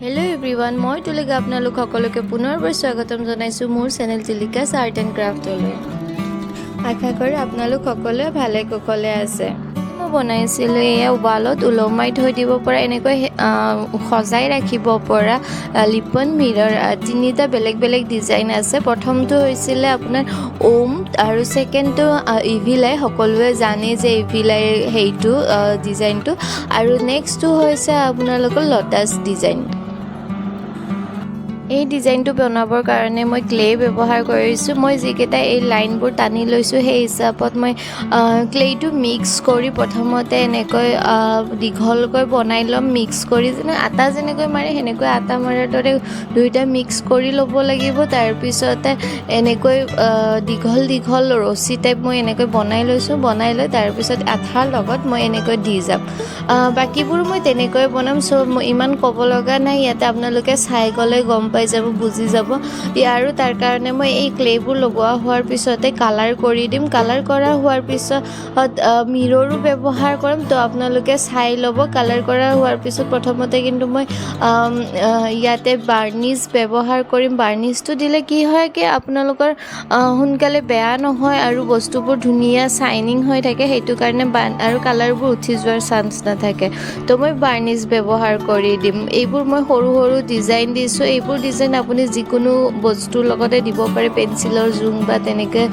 Hello everyone, মই তুলিকা আপোনালোক সকলোকে পুনৰবাৰ স্বাগতম জনাইছোঁ মোৰ চেনেল তুলিকাছ আৰ্ট এণ্ড ক্ৰাফ্টলৈ। আশা কৰোঁ আপোনালোক সকলোৱে ভালে কুশলে আছে। মই বনাইছিলোঁ এয়া ৱালত ওলমাই থৈ দিব পৰা এনেকৈ সজাই ৰাখিব পৰা লিপন মিৰৰ তিনিটা বেলেগ বেলেগ ডিজাইন আছে। প্ৰথমটো হৈছিলে আপোনাৰ ওম আৰু ছেকেণ্ডটো ইভিলাই, সকলোৱে জানে যে ইভিলাই সেইটো ডিজাইনটো, আৰু নেক্সটটো হৈছে আপোনালোকৰ লটাছ ডিজাইন। এই ডিজাইনটো বনাবৰ কাৰণে মই ক্লে ব্যৱহাৰ কৰিছোঁ। মই যিকেইটা এই লাইনবোৰ টানি লৈছোঁ সেই হিচাপত মই ক্লেটো মিক্স কৰি প্ৰথমতে এনেকৈ দীঘলকৈ বনাই ল'ম। মিক্স কৰি যেনে আটা যেনেকৈ মাৰে সেনেকৈ আটা মৰাৰ দৰে দুয়োটা মিক্স কৰি ল'ব লাগিব। তাৰপিছতে এনেকৈ দীঘল দীঘল ৰছী টাইপ মই এনেকৈ বনাই লৈছোঁ। বনাই লৈ তাৰপিছত আঠাৰ লগত মই এনেকৈ দি যাম। বাকীবোৰ মই তেনেকৈ বনাম, মই ইমান ক'ব লগা নাই। ইয়াতে আপোনালোকে চাই গ'লে গম পাই যাব, বুজি যাব। আৰু তাৰ কাৰণে মই এই ক্লেবোৰ লগোৱা হোৱাৰ পিছতে কালাৰ কৰি দিম। কালাৰ কৰা হোৱাৰ পিছত মিৰৰো ব্যৱহাৰ কৰিম, তো আপোনালোকে চাই ল'ব। কালাৰ কৰা হোৱাৰ পিছত প্ৰথমতে কিন্তু মই ইয়াতে বাৰ্নিছ ব্যৱহাৰ কৰিম। বাৰ্নিছটো দিলে কি হয় কি আপোনালোকৰ সোনকালে বেয়া নহয় আৰু বস্তুবোৰ ধুনীয়া চাইনিং হৈ থাকে, সেইটো কাৰণে আৰু কালাৰবোৰ উঠি যোৱাৰ চান্স নাথাকে। তো মই বাৰ্নিছ ব্যৱহাৰ কৰি দিম। এইবোৰ মই সৰু সৰু ডিজাইন দিছোঁ। এইবোৰ ডিজাইন আপুনি যিকোনো বস্তুৰ লগতে দিব পাৰে, পেঞ্চিলৰ জোং বা তেনেকৈ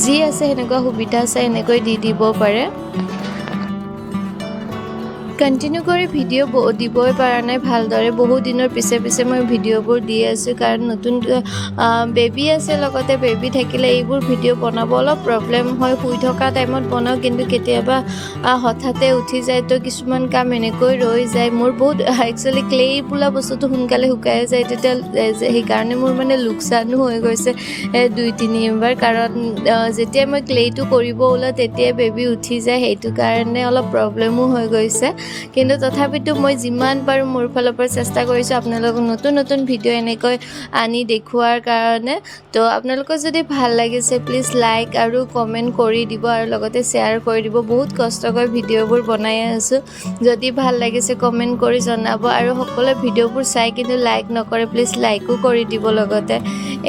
যি আছে সেনেকুৱা সুবিধা আছে এনেকৈ দি দিব পাৰে। কণ্টিনিউ কৰি ভিডিঅ' দিবই পৰা নাই ভালদৰে, বহু দিনৰ পিছে পিছে মই ভিডিঅ'বোৰ দি আছোঁ, কাৰণ নতুন বেবী আছে। লগতে বেবী থাকিলে এইবোৰ ভিডিঅ' বনাব অলপ প্ৰব্লেম হয়। শুই থকা টাইমত বনাওঁ, কিন্তু কেতিয়াবা হঠাতে উঠি যায়, তো কিছুমান কাম এনেকৈ ৰৈ যায়। মোৰ বহুত একচুৱেলি ক্লে বোলা বস্তুটো সোনকালে শুকাই যায়, তেতিয়া সেইকাৰণে মোৰ মানে লোকচানো হৈ গৈছে 2-3বাৰ। কাৰণ যেতিয়া মই ক্লেটো কৰিব ওলাওঁ তেতিয়াই বেবী উঠি যায়, সেইটো কাৰণে অলপ প্ৰব্লেমো হৈ গৈছে। কিন্তু তথাপিতো মই যিমান পাৰোঁ মোৰ ফালৰ পৰা চেষ্টা কৰিছোঁ আপোনালোকক নতুন নতুন ভিডিঅ' এনেকৈ আনি দেখুওৱাৰ কাৰণে। তো আপোনালোকৰ যদি ভাল লাগিছে প্লিজ লাইক আৰু কমেণ্ট কৰি দিব, আৰু লগতে শ্বেয়াৰ কৰি দিব। বহুত কষ্টকৈ ভিডিঅ'বোৰ বনাই আছোঁ। যদি ভাল লাগিছে কমেণ্ট কৰি জনাব, আৰু সকলোৱে ভিডিঅ'বোৰ চাই কিন্তু লাইক নকৰে, প্লিজ লাইকো কৰি দিব। লগতে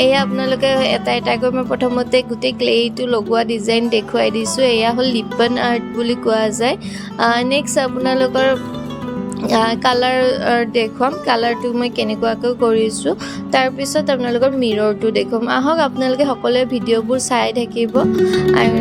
এয়া আপোনালোকে এটা এটাকৈ মই প্ৰথমতে গোটেই ক্লেটো লগোৱা ডিজাইন দেখুৱাই দিছোঁ। এয়া হ'ল লিপন আৰ্ট বুলি কোৱা যায়। নেক্সট আপোনালোকৰ কালাৰ দেখুৱাম। কালাৰটো মই কেনেকুৱাকৈ কৰিছোঁ, তাৰপিছত আপোনালোকৰ মিৰৰটো দেখুৱাম। আহক আপোনালোকে সকলোৱে ভিডিঅ'বোৰ চাই থাকিব। আৰু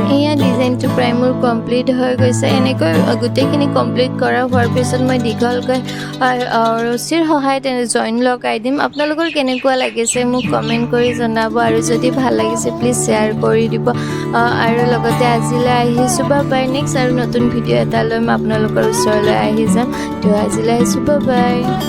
এয়া ডিজাইনটো প্ৰায় মোৰ কমপ্লিট হৈ গৈছে এনেকৈ গোটেইখিনি কমপ্লিট কৰা হোৱাৰ পিছত মই দীঘলকৈ ৰছীৰ সহায়ত জইন লগাই দিম আপোনালোকৰ কেনেকুৱা লাগিছে মোক কমেণ্ট কৰি জনাব আৰু যদি ভাল লাগিছে প্লিজ শ্বেয়াৰ কৰি দিব আৰু লগতে আজিলৈ আহিছোঁ বাই নেক্সট আৰু নতুন ভিডিঅ' এটা লৈ মই আপোনালোকৰ ওচৰলৈ আহি যাম তো আজিলৈ আহিছোঁ বাই